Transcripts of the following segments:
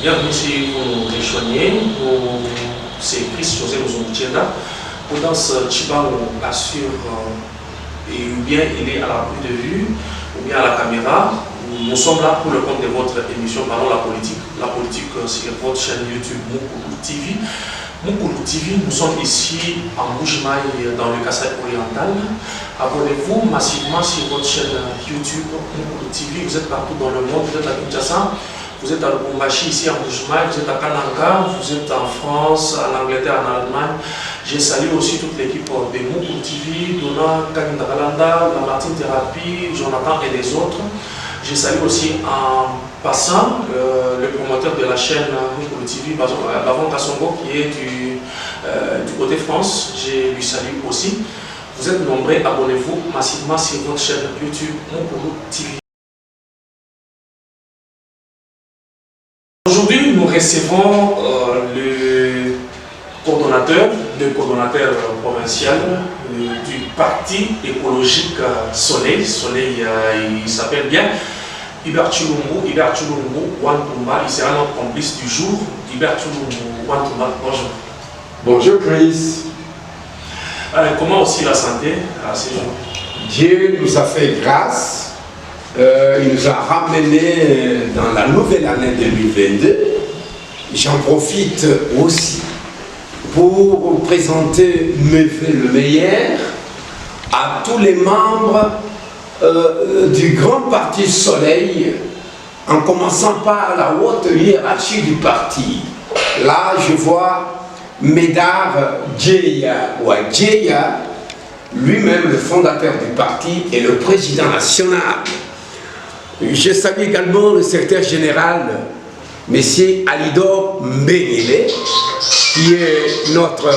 Bienvenue si vous nous rejoignez. C'est Chris José Muzumutienda. Prudence Chibango assure, ou bien il est à la prise de vue, ou bien à la caméra. Nous sommes là pour le compte de votre émission Parlons la politique. La politique, c'est votre chaîne YouTube Mukulu TV. Mukulu TV, nous sommes ici en Mbuji-Mayi dans le Kasaï oriental. Abonnez-vous massivement sur votre chaîne YouTube Mukulu TV. Vous êtes partout dans le monde, vous êtes à Kinshasa, vous êtes à Lubumbashi, ici en Mbuji-Mayi, vous êtes à Kananga, vous êtes en France, en Angleterre, en Allemagne. Je salue aussi toute l'équipe de Mukulu TV, Dona Kanindakalanda, Lamartine Thérapie, Jonathan et les autres. Je salue aussi en passant le promoteur de la chaîne Mukulu TV, Bavon Kassongo, qui est du côté France. Je lui salue aussi. Vous êtes nombreux, abonnez-vous massivement sur votre chaîne YouTube Mukulu TV. Aujourd'hui, nous recevons le coordonnateur provincial du parti écologique Soleil. Soleil, il s'appelle bien Hubert Chulungu Wantumba. Il sera notre complice du jour. Hubert Chulungu Wantumba, bonjour. Bonjour Chris. Comment aussi la santé à ces jours? Dieu nous a fait grâce. Il nous a ramenés dans la nouvelle année 2022. J'en profite aussi pour présenter mes vœux le meilleur à tous les membres du grand parti Soleil, en commençant par la haute hiérarchie du parti. Là, je vois Médard Djeya, lui-même le fondateur du parti et le président national. Je salue également le secrétaire général, M. Alidor Mbenele, qui est notre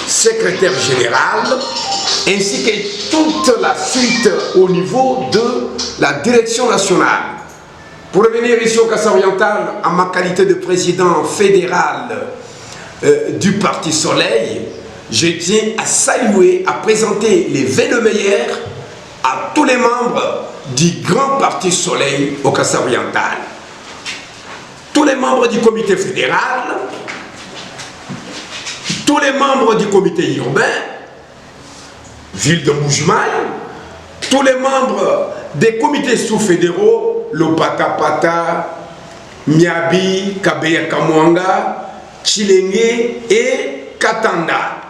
secrétaire général, ainsi que toute la suite au niveau de la direction nationale. Pour revenir ici au Kasaï oriental, en ma qualité de président fédéral du Parti Soleil, je tiens à saluer, à présenter les vœux meilleurs à tous les membres du grand Parti Soleil au Kasaï oriental. Tous les membres du comité fédéral, tous les membres du comité urbain, ville de Mbuji-Mayi, tous les membres des comités sous-fédéraux, Lopata-Pata, Miabi, Kabeya Kamwanga, Chilenge et Katanda,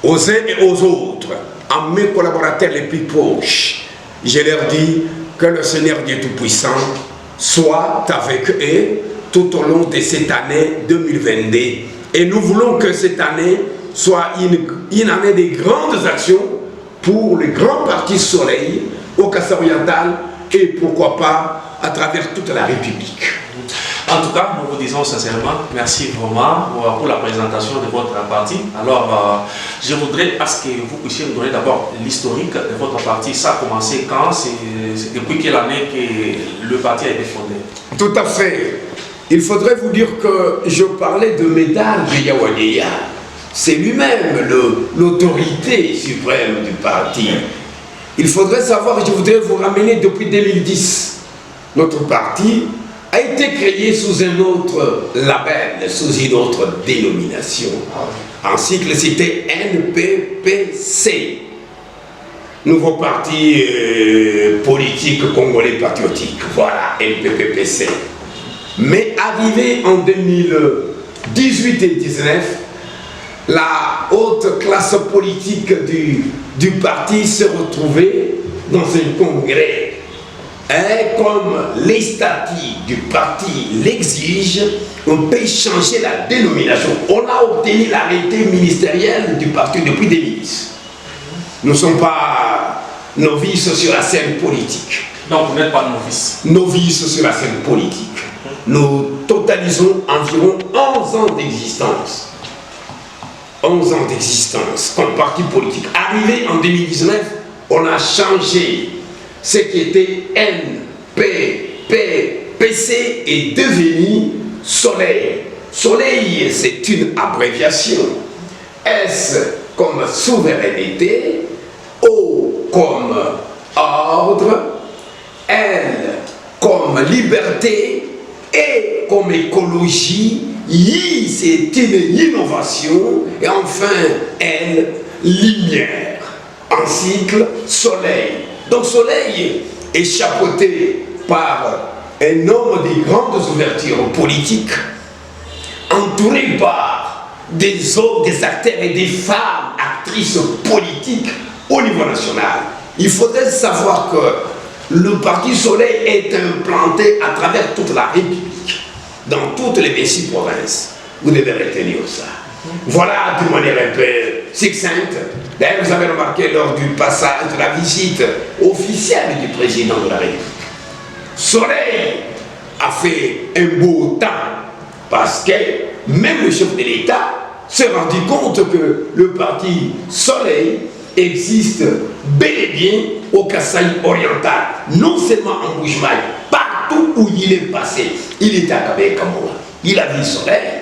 aux uns et aux autres, à mes collaborateurs les plus proches. Je leur dis que le Seigneur Dieu Tout-Puissant soit avec eux tout au long de cette année 2022. Et nous voulons que cette année soit une année de grandes actions pour le grand parti Soleil au Kasaï oriental et pourquoi pas à travers toute la République. En tout cas, nous vous disons sincèrement merci vraiment pour la présentation de votre parti. Alors, je voudrais à ce que vous puissiez nous donner d'abord l'historique de votre parti. Ça a commencé quand? C'est depuis quelle année que le parti a été fondé? Tout à fait. Il faudrait vous dire que je parlais de Médard Djeya. C'est lui-même l'autorité suprême du parti. Il faudrait savoir, je voudrais vous ramener depuis 2010. Notre parti a été créé sous un autre label, sous une autre dénomination. En cycle, c'était NPPC. Nouveau parti politique congolais patriotique. Voilà, NPPC. Mais arrivé en 2018 et 2019, la haute classe politique du parti s'est retrouvée dans un congrès. Et comme les statuts du parti l'exigent, on peut changer la dénomination. On a obtenu l'arrêté ministériel du parti depuis 2010. Nous ne sommes pas novices sur la scène politique. Donc vous n'êtes pas novice. Novices sur la scène politique. Nous totalisons environ 11 ans d'existence. 11 ans d'existence comme parti politique. Arrivé en 2019, on a changé ce qui était NPPC est devenu Soleil. Soleil, c'est une abréviation. S comme souveraineté, O comme ordre, L comme liberté, Et comme écologie, c'est une innovation. Et enfin, elle, lumière. En cycle, soleil. Donc soleil est chapeauté par un homme de grandes ouvertures politiques, entouré par des hommes, des acteurs et des femmes actrices politiques au niveau national. Il faudrait savoir que le Parti Soleil est implanté à travers toute la République, dans toutes les 26 provinces. Vous devez retenir ça. Voilà de manière un peu succincte. D'ailleurs, vous avez remarqué lors du passage de la visite officielle du président de la République, Soleil a fait un beau temps parce que même le chef de l'État s'est rendu compte que le parti Soleil existe bel et bien au Kasaï oriental, non seulement en Bujimaï, partout où il est passé. Il était à Kabé-Kamoa, il a vu Soleil.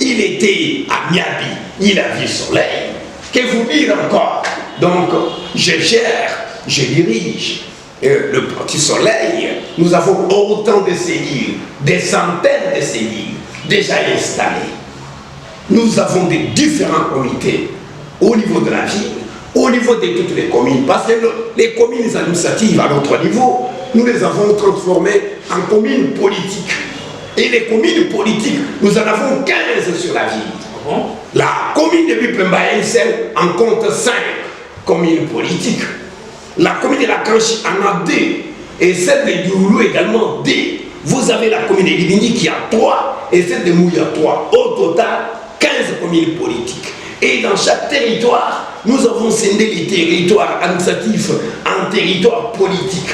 Il était à Miabi, il a vu Soleil. Que vous dire encore? Donc, je gère, je dirige le Parti Soleil. Nous avons autant de cellules, des centaines de cellules déjà installées. Nous avons des différents comités au niveau de la ville, au niveau de toutes les communes, parce que les communes administratives à notre niveau, nous les avons transformées en communes politiques. Et les communes politiques, nous en avons 15 sur la ville. La commune de Bipembaye, celle en compte 5 communes politiques. La commune de la Kanchi en a 2. Et celle de Dioulou également 2. Vous avez la commune de Libini qui a 3 et celle de Mouya 3. Au total, 15 communes politiques. Et dans chaque territoire, nous avons scindé les territoires administratifs en territoires politiques.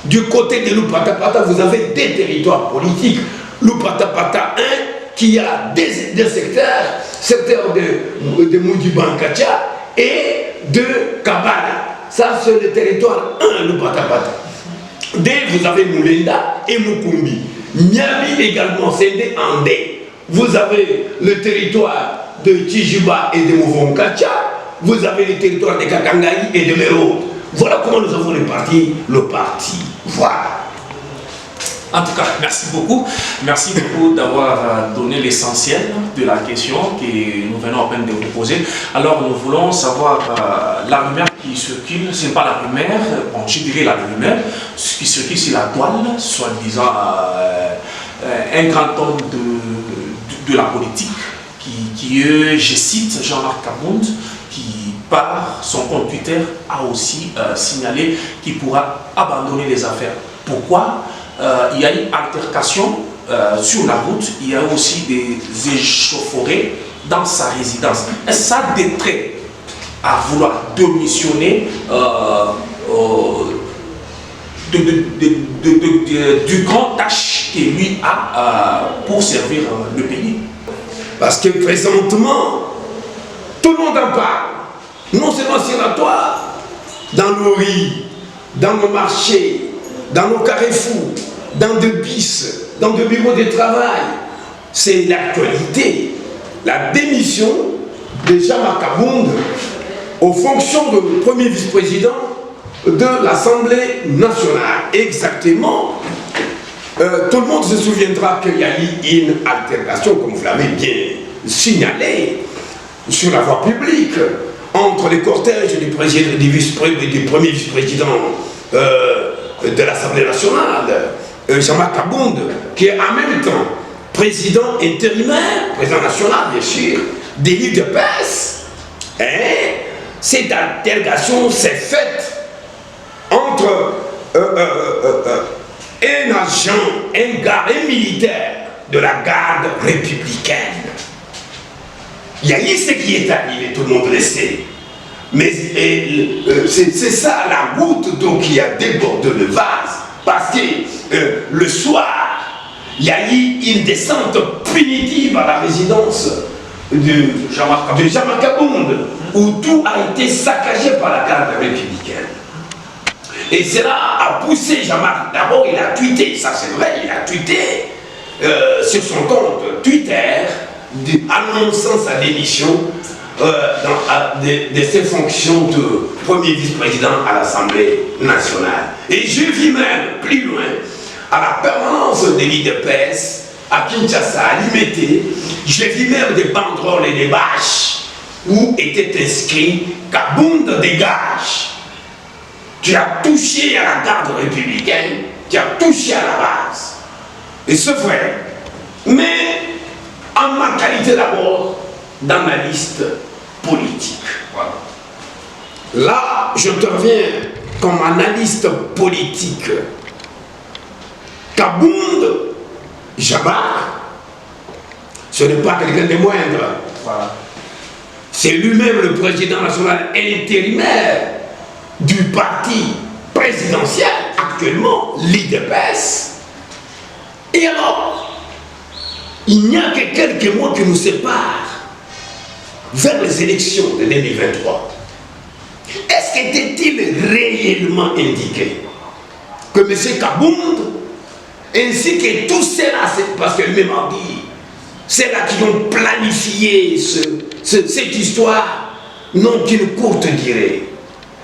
Du côté de Lupatapata, vous avez des territoires politiques. Lupatapata 1 qui a des secteurs de Moudibankacha et de Kabala. Ça, c'est le territoire 1, Lupatapata. 2, vous avez Moulenda et Mukumbi. Miabi également, c'est en 2. Vous avez le territoire de Tijuba et de Mouvonkacha. Vous avez le territoire de Kakangaï et de Mero. Voilà comment nous avons réparti le parti. Voilà. En tout cas, merci beaucoup. Merci beaucoup d'avoir donné l'essentiel de la question que nous venons à peine de vous poser. Alors, nous voulons savoir la rumeur qui circule, ce n'est pas la rumeur, bon, je dirais la rumeur, ce qui circule sur la toile, soi-disant un grand homme de la politique, qui je cite Jean-Marc Kabound, qui par son compte Twitter a aussi signalé qu'il pourra abandonner les affaires. Pourquoi? Il y a une altercation sur la route, il y a aussi des échauffourées dans sa résidence. Est-ce ça des traits à vouloir démissionner du grand tâche qu'il lui a pour servir le pays? Parce que présentement, tout le monde en parle. Non seulement sur la toile, dans nos rues, dans nos marchés, dans nos carrefours, dans des bis, dans des bureaux de travail. C'est l'actualité. La démission de Jean-Marc Kabound aux fonctions de premier vice-président de l'Assemblée nationale. Exactement. Tout le monde se souviendra qu'il y a eu une altercation, comme vous l'avez bien signalé, sur la voie publique, entre les cortèges du premier vice-président de l'Assemblée nationale, Jean-Marc Kabound, qui est en même temps président intérimaire, président national bien sûr, des livres de presse. Et cette altercation s'est faite entre un agent, un militaire de la garde républicaine. Il y a eu ce qui est arrivé, tout le monde le sait. Mais c'est ça la goutte d'eau qui a débordé le vase. Parce que le soir, il y a eu une descente punitive à la résidence de Jean-Marc Kabound, où tout a été saccagé par la garde républicaine. Et cela a poussé Jean-Marc. D'abord, il a tweeté, ça c'est vrai, il a tweeté sur son compte Twitter, annonçant sa démission de ses fonctions de premier vice-président à l'Assemblée nationale. Et je vis même plus loin, à la permanence de l'IDPS, à Kinshasa, à Limete, j'ai vu même des banderoles et des bâches où était inscrit « Kabound dégage ». Tu as touché à la garde républicaine, tu as touché à la base. Et c'est vrai. Mais en ma qualité d'abord d'analyste politique. Voilà. Là, j'interviens comme analyste politique. Kabound Jabak, ce n'est pas quelqu'un de moindre. Voilà. C'est lui-même le président national intérimaire du parti présidentiel, actuellement l'IDPS. Et alors, il n'y a que quelques mois qui nous séparent vers les élections de 2023. Est-ce qu'était-il réellement indiqué que M. Kabound, ainsi que tous ceux-là, parce que lui-même a dit, ceux-là qui ont planifié cette histoire, n'ont qu'une courte durée.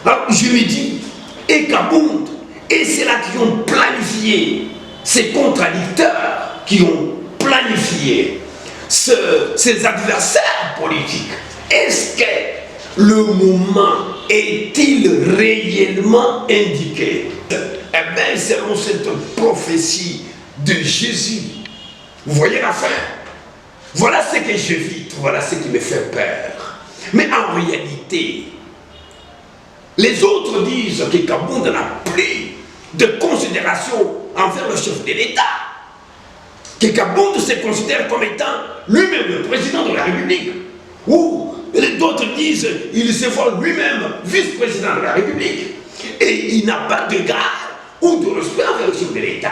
Alors je me dis, et Kabound, et ceux-là qui ont planifié, ces contradicteurs qui ont planifié, ces adversaires politiques, est-ce que le moment est-il réellement indiqué? Eh bien, selon cette prophétie de Jésus, vous voyez la fin. Voilà ce que j'évite, voilà ce qui me fait peur. Mais en réalité, les autres disent que Kabound n'a plus de considération envers le chef de l'État. Que Kabound se considère comme étant lui-même le président de la République. Ou d'autres disent qu'il se voit lui-même vice-président de la République. Et il n'a pas de garde ou de respect envers le chef de l'État.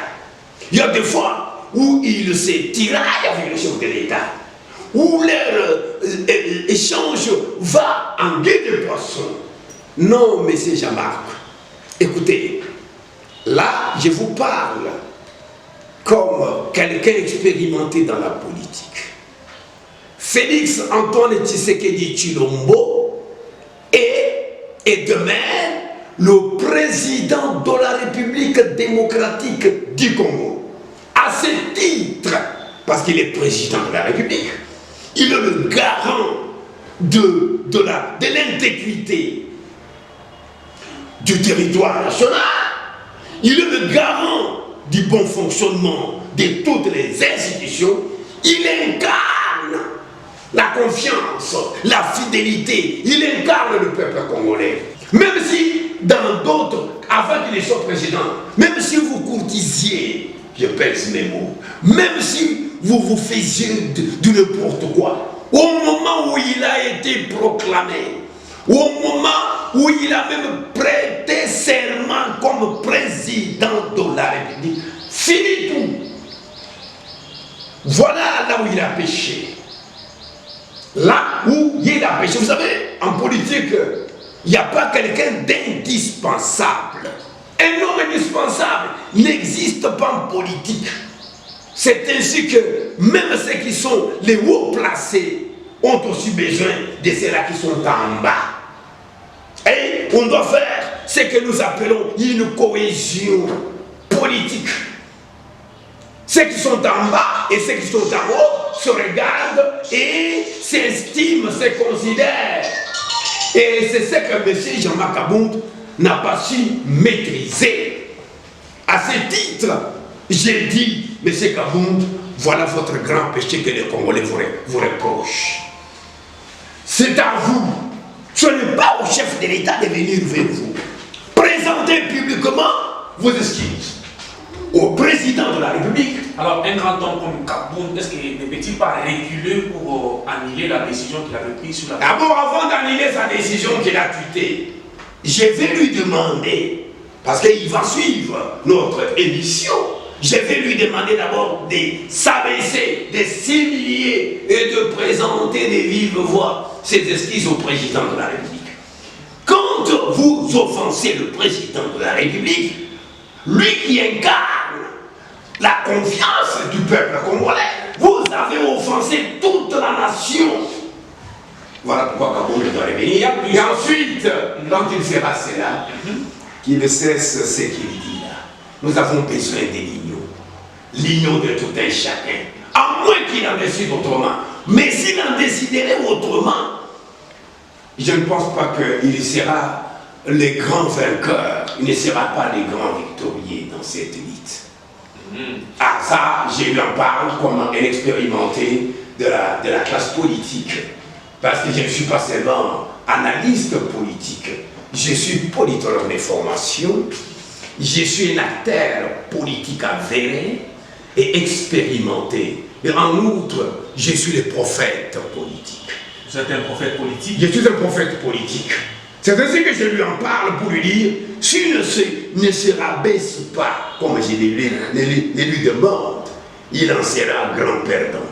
Il y a des fois où il se tiraille avec le chef de l'État, où leur échange va en guet de poisson. Non, monsieur Jean-Marc, écoutez, là, je vous parle comme quelqu'un expérimenté dans la politique. Félix Antoine Tshisekedi Tshilombo est demain le président de la République démocratique du Congo. À ce titre, parce qu'il est président de la République, il est le garant de l'intégrité du territoire national. Il est le garant du bon fonctionnement de toutes les institutions. Il incarne la confiance, la fidélité. Il incarne le peuple congolais. Même si, dans d'autres, avant qu'il soit président, même si vous courtisiez, je pèse mes mots, même si vous vous faisiez de n'importe quoi, au moment où il a été proclamé, au moment où il a même prêté serment comme président de la République, fini tout. Voilà là où il a péché. Là où il a péché. Vous savez, en politique, il n'y a pas quelqu'un d'indispensable. Un homme indispensable n'existe pas en politique. C'est ainsi que même ceux qui sont les hauts placés ont aussi besoin de ceux-là qui sont en bas. Et on doit faire ce que nous appelons une cohésion politique. Ceux qui sont en bas et ceux qui sont en haut se regardent et s'estiment, se considèrent. Et c'est ce que M. Jean-Marc Kabound n'a pas su maîtriser. À ce titre, j'ai dit, M. Kabound, voilà votre grand péché que les Congolais vous reprochent. C'est à vous. Ce n'est pas au chef de l'État de venir vers vous. Présentez publiquement vos excuses. Au président de la République. Alors, un grand homme comme Kabound, est-ce qu'il ne peut-il pas reculer pour annuler la décision qu'il avait prise sur la... D'abord, avant d'annuler sa décision qu'il a tweetée, je vais lui demander, parce qu'il va suivre notre émission, je vais lui demander d'abord de s'abaisser, de s'humilier et de présenter de vive voix ses excuses au président de la République. Quand vous offensez le président de la République, lui qui incarne la confiance du peuple congolais, vous avez offensé toute la nation. Voilà pourquoi Kabound doit revenir. Et ensuite, quand il fera cela, qu'il cesse ce qu'il dit là. Nous avons besoin de l'union. l'union de tout un chacun. À moins qu'il en décide autrement. Mais s'il en déciderait autrement, je ne pense pas qu'il sera le grand vainqueur. Il ne sera pas le grand victorieux dans cette lutte. Ah ça, je lui en parle comme un expérimenté de la classe politique. Parce que je ne suis pas seulement analyste politique, je suis politologue de formation, je suis un acteur politique avéré et expérimenté. Et en outre, je suis le prophète politique. Vous êtes un prophète politique? Je suis un prophète politique. C'est ainsi que je lui en parle pour lui dire, s'il ne se rabaisse pas, comme je lui demande, il en sera grand perdant.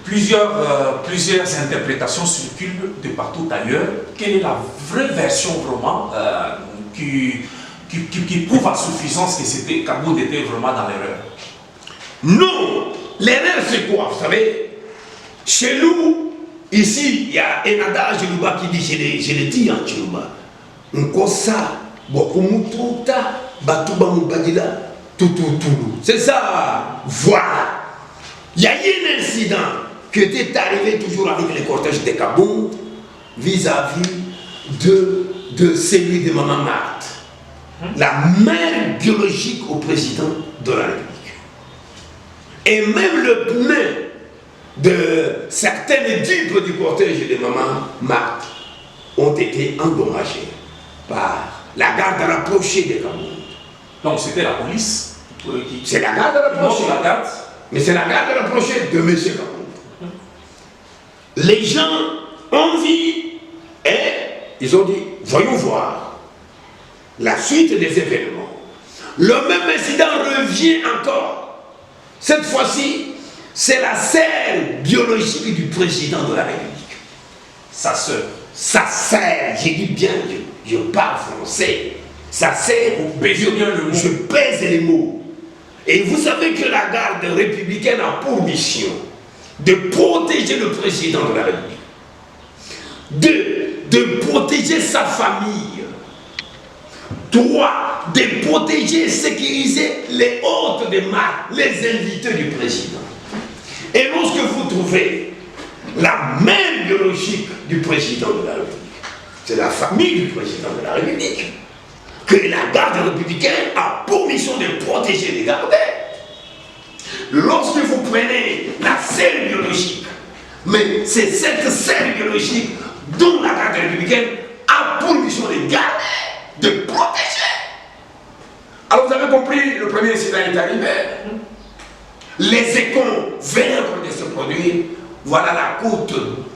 Plusieurs interprétations circulent de partout ailleurs. Quelle est la vraie version vraiment qui prouve à suffisance que Kabound était vraiment dans l'erreur? Non! L'erreur c'est quoi? Vous savez, chez nous, ici, il y a un adage Yoruba qui dit, je le dis en Yoruba, Nkosa, Bokumututa, Batuba Mubadila, Tututulu. C'est ça! Voilà! Il y a eu un incident qui était arrivé toujours avec le cortège de Kabound vis-à-vis de celui de Maman Marthe, la mère biologique au président de la République. Et même le pneu de certaines dupes du cortège de Maman Marthe ont été endommagés par la garde rapprochée de Kabound. Donc c'était la police C'est la garde rapprochée. Mais c'est la garde rapprochée de M. Kabound. Les gens ont vu et ils ont dit, voyons voir la suite des événements. Le même incident revient encore. Cette fois-ci, c'est la sœur biologique du président de la République. sa sœur. Sa sœur, j'ai dit bien, je parle français. Sa sœur, je pèse les mots. Et vous savez que la garde républicaine a pour mission de protéger le président de la République, de protéger sa famille, 3, de protéger et sécuriser les hôtes de marque, les invités du président. Et lorsque vous trouvez la mère biologique du président de la République, c'est la famille du président de la République, que la garde républicaine a pour mission de protéger et de garder. Lorsque vous prenez la sœur biologique, mais c'est cette sœur biologique dont la garde républicaine a pour mission de garder, de protéger. Alors vous avez compris, le premier incident est arrivé. Les échos viennent de se produire. Voilà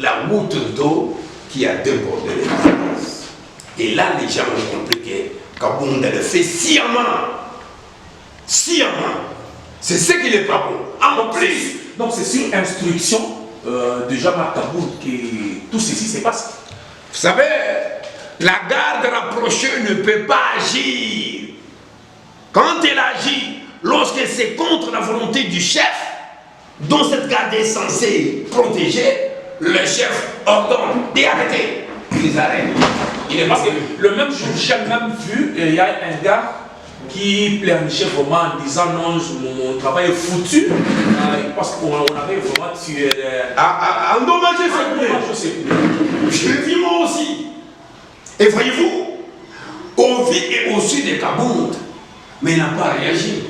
la goutte d'eau qui a débordé les vases. Et là, les gens ont compris que Kabound le fait sciemment. Sciemment. C'est ce qui n'est pas bon. En plus. Donc c'est sur instruction de Jean-Marc Kabound que tout ceci se passe. Vous savez, la garde rapprochée ne peut pas agir. Quand elle agit, lorsque c'est contre la volonté du chef, dont cette garde est censée protéger, le chef ordonne d'arrêter. Ils arrêtent. Il est Parce que le même jour, j'ai même vu, il y a un gars qui pleurnichait vraiment en disant non, mon travail est foutu, parce qu'on avait vraiment tué. Endommagé ce pneu. Je le vis moi aussi. Et voyez-vous, au vu et au sud de Kabound, mais il n'a pas réagi.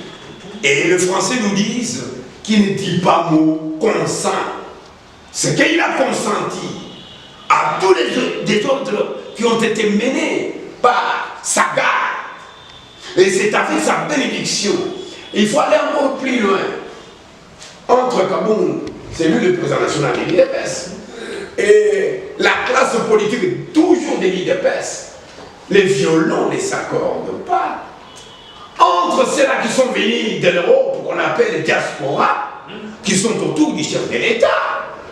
Et les Français nous disent qu'il ne dit pas mot consent. C'est qu'il a consenti à tous les ordres qui ont été menés par sa garde. Et c'est avec sa bénédiction. Il faut aller encore plus loin. Entre Kabound, c'est lui le président national de l'IDPS, et la classe politique toujours de l'IDPS, les violons ne s'accordent pas. Entre ceux-là qui sont venus de l'Europe, qu'on appelle diaspora, qui sont autour du chef de l'État,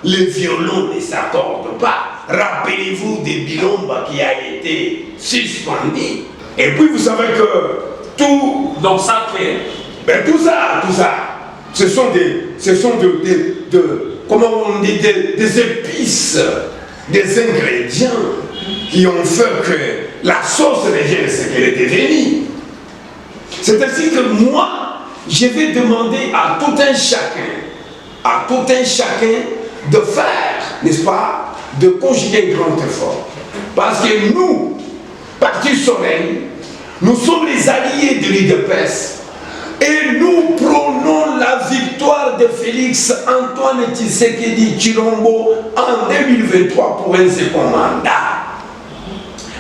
les violons ne s'accordent pas. Rappelez-vous des Bilomba qui a été suspendu. Et puis vous savez que tout... Donc ça fait... Ben tout ça, ce sont comment on dit, des épices, des ingrédients qui ont fait que la sauce devienne ce qu'elle est devenue. C'est ainsi que moi, je vais demander à tout un chacun de faire, n'est-ce pas, de conjuguer un grand effort. Parce que nous, Parti Soleil, nous sommes les alliés de l'UDPS et nous prônons la victoire de Félix Antoine Tshisekedi Tshilombo en 2023 pour un second mandat.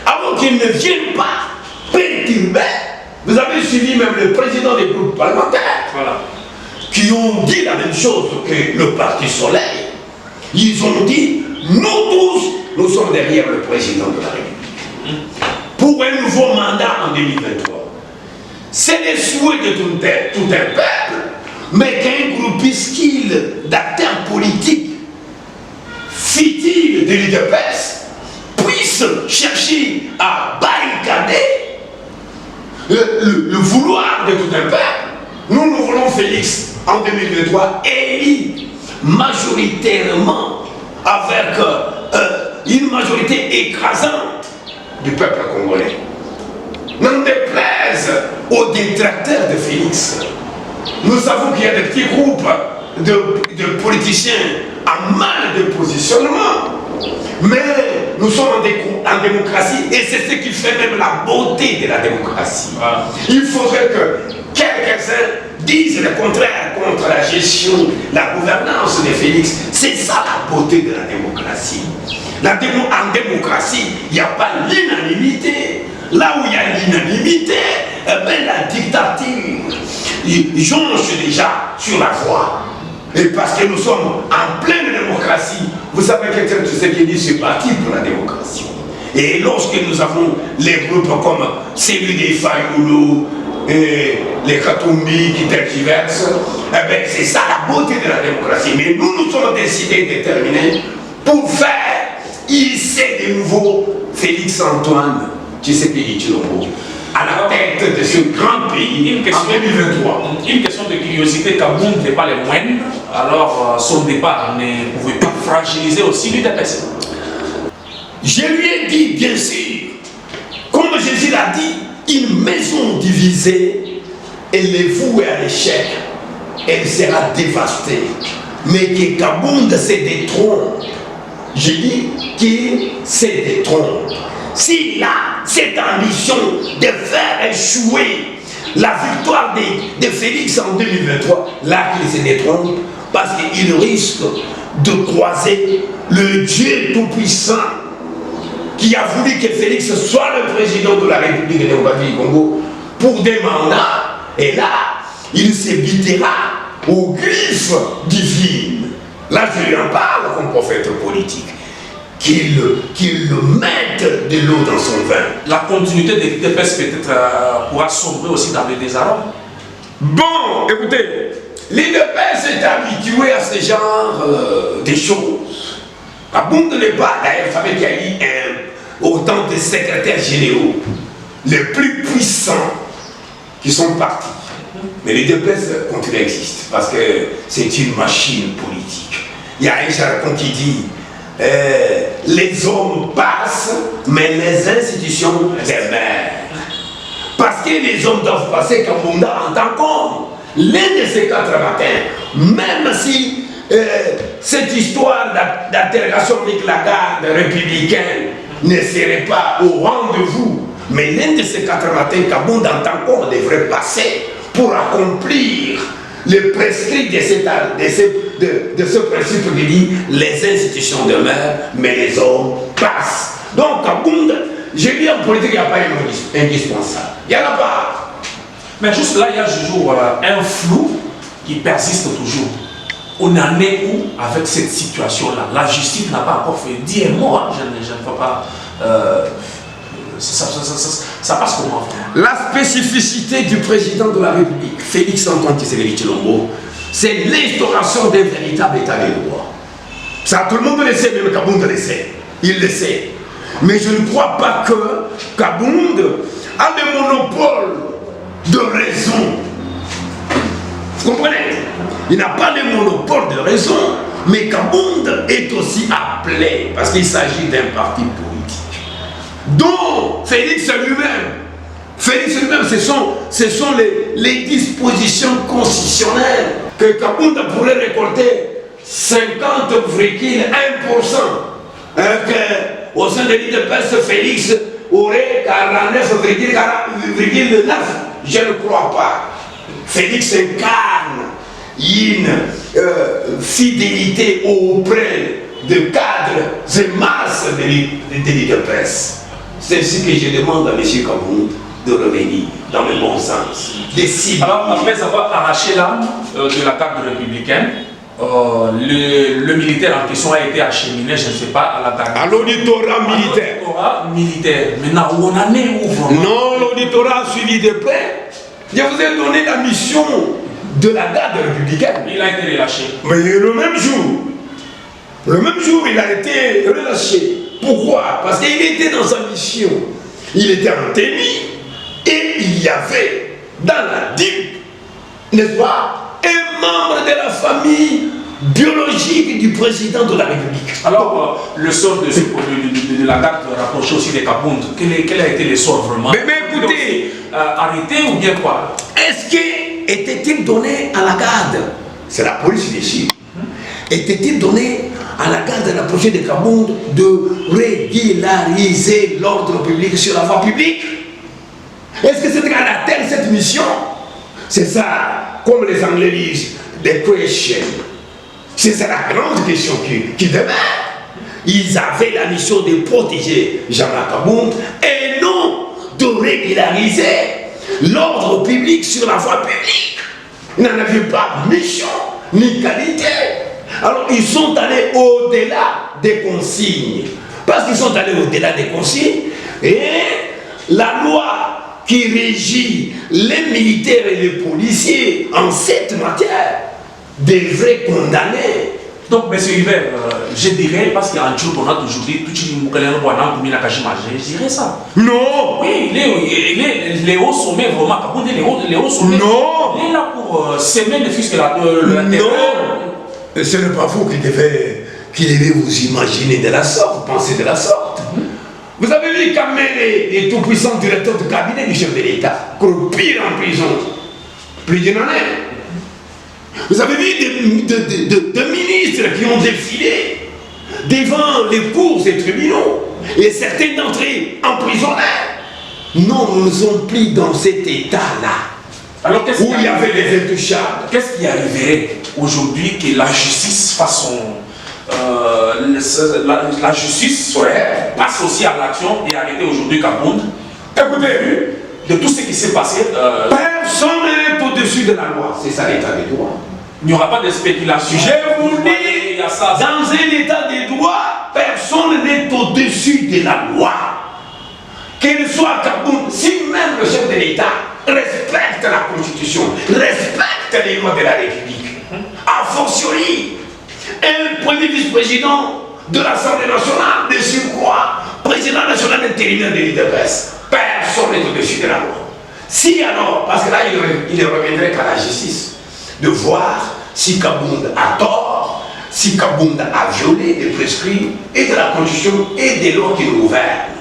Avant qu'il ne vienne pas perturber, vous avez suivi même le président des groupes parlementaires, voilà, qui ont dit la même chose que le Parti Soleil. Ils ont dit, nous tous, nous sommes derrière le président de la République pour un nouveau mandat en 2023. C'est le souhait de tout un peuple, mais qu'un groupuscule d'acteurs politiques futiles de l'UDPS puisse chercher à barricader le vouloir de tout un peuple. Nous voulons Félix en 2023 élu majoritairement avec une majorité écrasante du peuple congolais. N'en déplaise aux détracteurs de Félix. Nous savons qu'il y a des petits groupes de politiciens en mal de positionnement. Mais nous sommes en démocratie et c'est ce qui fait même la beauté de la démocratie. Il faudrait que quelques-uns disent le contraire contre la gestion, la gouvernance de Félix. C'est ça la beauté de la démocratie. En démocratie, il n'y a pas l'unanimité. Là où il y a l'unanimité, la dictature jonche déjà sur la voie. Et parce que nous sommes en pleine démocratie, vous savez que ce qui dit c'est parti pour la démocratie. Et lorsque nous avons les groupes comme celui des Fayoulou, les Katumbi qui tergiversent, c'est ça la beauté de la démocratie. Mais nous sommes décidés, déterminés, pour faire hisser de nouveau Félix Antoine Tshisekedi Tshilombo à la tête de ce grand pays en 2023. Une question de curiosité, Kabound n'est pas les moindres, alors son départ ne pouvait pas fragiliser aussi l'UDPS. Je lui ai dit, bien sûr, comme Jésus l'a dit, une maison divisée, elle est vouée à l'échec, elle sera dévastée. Mais que Kabound se détrompe, je dis qu'il se détrompe. S'il a cette ambition de faire échouer la victoire de Félix en 2023, là qu'il se détrompe, parce qu'il risque de croiser le Dieu Tout-Puissant qui a voulu que Félix soit le président de la République démocratique du Congo pour des mandats. Et là, il se bitera aux griffes divines. Là, je lui en parle comme prophète politique. Qu'il mette de l'eau dans son vin. La continuité de l'UDPS peut-être pourra sombrer aussi dans le désarroi. Bon, écoutez, l'UDPS est habitué à ce genre de choses. Kabound n'est pas, d'ailleurs, vous savez qu'il y a eu autant de secrétaires généraux les plus puissants qui sont partis. Mais l'UDPS continue à exister parce que c'est une machine politique. Il y a un jargon qui dit les hommes passent, mais les institutions demeurent. Parce que les hommes doivent passer Kabunda en tant qu'homme. L'un de ces 4 matins, même si cette histoire d'altération avec la garde républicaine ne serait pas au rendez-vous, mais l'un de ces 4 matins, Kabunda en tant qu'homme devrait passer pour accomplir le prescrit de ce principe qui dit les institutions demeurent, mais les hommes passent. Donc, Kabound, je dis en politique, il n'y a pas un indispensable. Il n'y en a pas. Mais juste là, il y a toujours un flou qui persiste toujours. On en est où avec cette situation-là? La justice n'a pas encore fait dire moi, je ne peux pas. Ça passe comment? La spécificité du président de la République, Félix Antoine Tshisekedi Tshilombo, c'est l'instauration d'un véritable état de droit. Ça, tout le monde le sait, même Kabound le sait. Il le sait. Mais je ne crois pas que Kabound a le monopole de raison. Vous comprenez? Il n'a pas le monopole de raison, mais Kabound est aussi appelé, parce qu'il s'agit d'un parti politique, dont Félix lui-même Félix lui-même, ce sont les dispositions constitutionnelles que Kabounda pourrait récolter 50,1%. Au sein de l'IDPS, Félix aurait 49,9%. Je ne crois pas. Félix incarne une fidélité auprès de cadres et masses de l'IDPS. C'est ce que je demande à M. Kabounda de revenir dans le bon sens. Alors, après avoir arraché l'âme de la carte républicaine, le militaire en question a été acheminé, je ne sais pas, à la carte. À l'auditorat militaire. Maintenant, où on en est, où vraiment? Non, l'auditorat a suivi de près. Je vous ai donné la mission de la garde républicaine. Il a été relâché. Mais le même jour, il a été relâché. Pourquoi? Parce qu'il était dans sa mission. Il était en tenue et il y avait dans la DIP, n'est-ce pas, un membre de la famille biologique du président de la République. Alors, le sort de la garde rapprochée aussi des Kabounda, quel a été le sort vraiment? Mais écoutez, arrêté ou bien quoi? Est-ce qu'il était-il donné à la garde? C'est la police ici. Était-il donné à la garde rapprochée des Kabounda de régulariser l'ordre public sur la voie publique? Est-ce que c'était à la terre cette mission? C'est ça, comme les Anglais disent, the question. C'est ça la grande question qui demeure. Ils avaient la mission de protéger Jean-Marc Kabounda et non de régulariser l'ordre public sur la voie publique. Ils n'en avaient pas mission ni qualité. Alors ils sont allés au-delà des consignes. Parce qu'ils sont allés au-delà des consignes, et la loi qui régit les militaires et les policiers en cette matière devrait condamner. Donc, M. Hubert, je dirais, parce qu'il y a un jour qu'on a toujours dit, tout le monde je dirais ça. Non. Oui, il est au sommet, vraiment. Kabounda, il est au sommet. Non. Il est là pour semer le fils de la terre. Non. Ce n'est pas vous qui devez vous imaginer de la sorte, penser de la sorte. Vous avez vu quand même les tout-puissants directeurs de cabinet du chef de l'État croupir en prison plus d'une année. Vous avez vu des ministres qui ont défilé devant les cours et tribunaux, et certains d'entre eux emprisonnés. Non, nous ne sommes plus dans cet état-là. Alors, où il y avait les intouchables. Qu'est-ce qui arriverait aujourd'hui que la justice fasse son... la justice passe aussi à l'action et arrêter aujourd'hui Kabounda? Écoutez, de tout ce qui s'est passé, personne n'est au-dessus de la loi. C'est ça l'état des droits. Il n'y aura pas de spéculation. Je vous dis, dans un état des droits, personne n'est au-dessus de la loi. Qu'il soit Kabounda, si même le chef de l'État respecte la Constitution, respecte les lois de la République, a fortiori, un premier vice-président de l'Assemblée nationale, de surcroît, président national intérimaire de l'IDPS, personne n'est au-dessus de la loi. Si alors, parce que là, il ne reviendrait qu'à la justice de voir si Kabounda a tort, si Kabounda a violé les prescrits et de la Constitution et des lois qui nous gouvernent.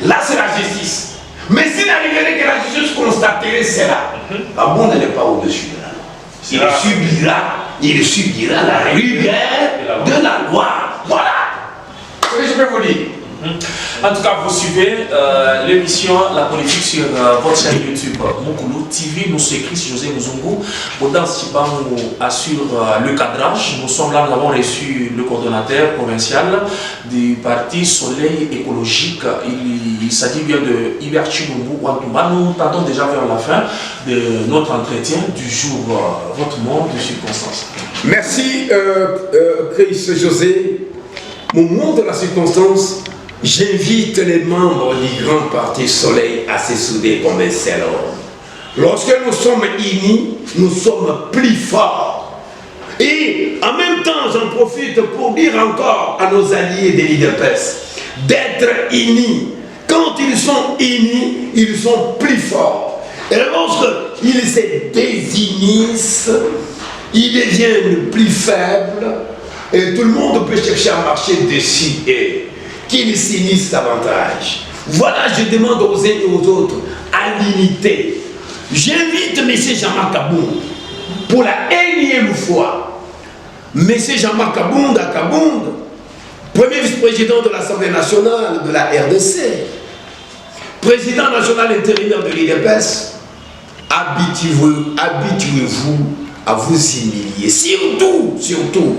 Là, c'est la justice. Mais s'il arriverait que la justice constaterait cela, Kabounda n'est pas au-dessus de la loi. Il subira la rigueur de la loi. Voilà ce que je peux vous dire. En tout cas, vous suivez l'émission La Politique sur votre chaîne YouTube Mukulu TV. Nous sommes écrits José Muzungu. Autant Stiban nous assure le cadrage. Nous sommes là, nous avons reçu le coordonnateur provincial du parti Soleil écologique. Il s'agit bien de Hubert Chilumbu Wantumba. Nous tendons déjà vers la fin de notre entretien du jour. Votre mot de circonstance. Merci Chris José. Au moment de la circonstance, j'invite les membres du grand parti Soleil à se souder comme un seul homme. Lorsque nous sommes unis, nous sommes plus forts. Et en même temps, j'en profite pour dire encore à nos alliés de l'IDPS d'être unis. Quand ils sont unis, ils sont plus forts. Et lorsqu'ils se désunissent, ils deviennent plus faibles. Et tout le monde peut chercher à marcher dessus et qu'ils s'unissent davantage. Voilà, je demande aux uns et aux autres, à l'unité. J'invite M. Jean-Marc Kabound pour la énième fois. M. Jean-Marc Kabound à Kabound, premier vice-président de l'Assemblée nationale de la RDC, président national intérimaire de l'IDPS, habituez-vous à vous humilier, surtout,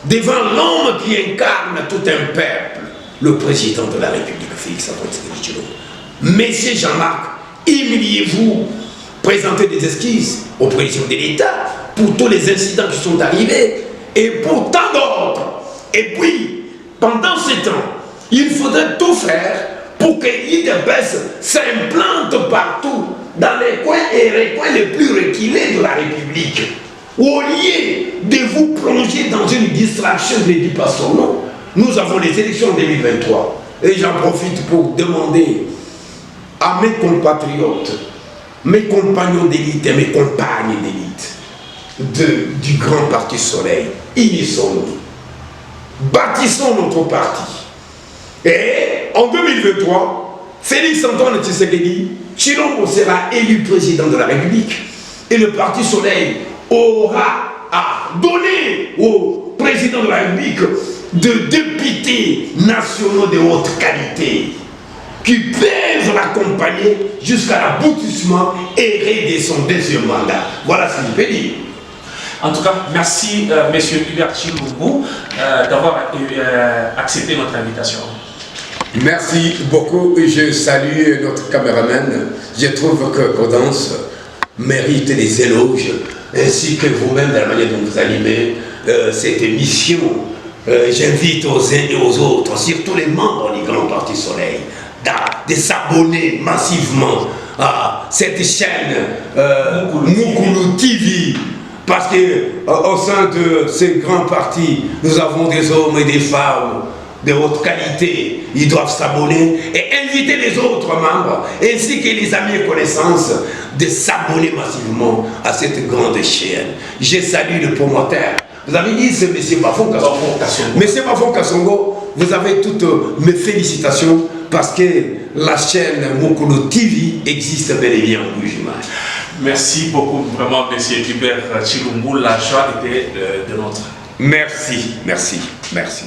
devant l'homme qui incarne tout un peuple, le président de la République, Félix Antoine Tshisekedi. Monsieur Jean-Marc, humiliez-vous, présentez des excuses au président de l'État pour tous les incidents qui sont arrivés et pour tant d'autres. Et puis, pendant ce temps, il faudrait tout faire pour que l'IDPS s'implante partout, dans les coins et les coins les plus reculés de la République. Au lieu de vous plonger dans une distraction, je ne dis pas son nom, nous avons les élections 2023. Et j'en profite pour demander à mes compatriotes, mes compagnons d'élite et mes compagnes d'élite du Grand Parti Soleil, unissons-nous, bâtissons notre parti. Et en 2023, Félix Antoine Tshisekedi Tshilombo sera élu président de la République et le Parti Soleil aura à donner au président de la République de députés nationaux de haute qualité qui peuvent l'accompagner jusqu'à l'aboutissement et de son deuxième mandat. Voilà ce que je peux dire. En tout cas, merci M. Hubert Tshilombo d'avoir accepté notre invitation. Merci beaucoup. Je salue notre caméraman. Je trouve que Gaudence mérite des éloges, ainsi que vous-même, de la manière dont vous animez cette émission. J'invite aux uns et aux autres, surtout les membres du Grand Parti Soleil, de s'abonner massivement à cette chaîne Moukoulou TV. Parce qu'au sein de ces grands partis, nous avons des hommes et des femmes de haute qualité. Ils doivent s'abonner et inviter les autres membres, ainsi que les amis et connaissances, de s'abonner massivement à cette grande chaîne. Je salue le promoteur. Vous avez dit, c'est M. Bafon Kassongo. M. Bafon Kassongo, vous avez toutes mes félicitations parce que la chaîne Moukoulou TV existe bel et bien en Bujuman. Merci beaucoup, vraiment, M. Hubert Tshilombo. La joie était de notre. Merci, merci, merci.